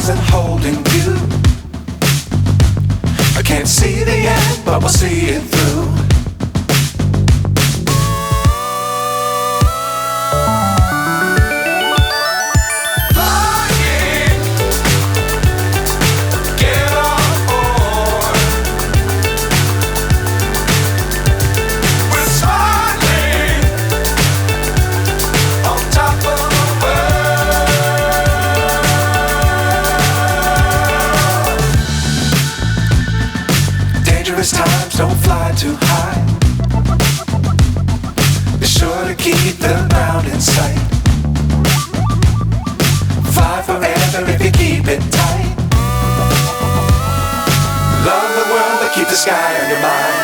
stars and holding you. I can't see the end, but we'll see it through. Times don't fly too high. Be sure to keep the ground in sight. Fly forever if you keep it tight. Love the world but keep the sky on your mind.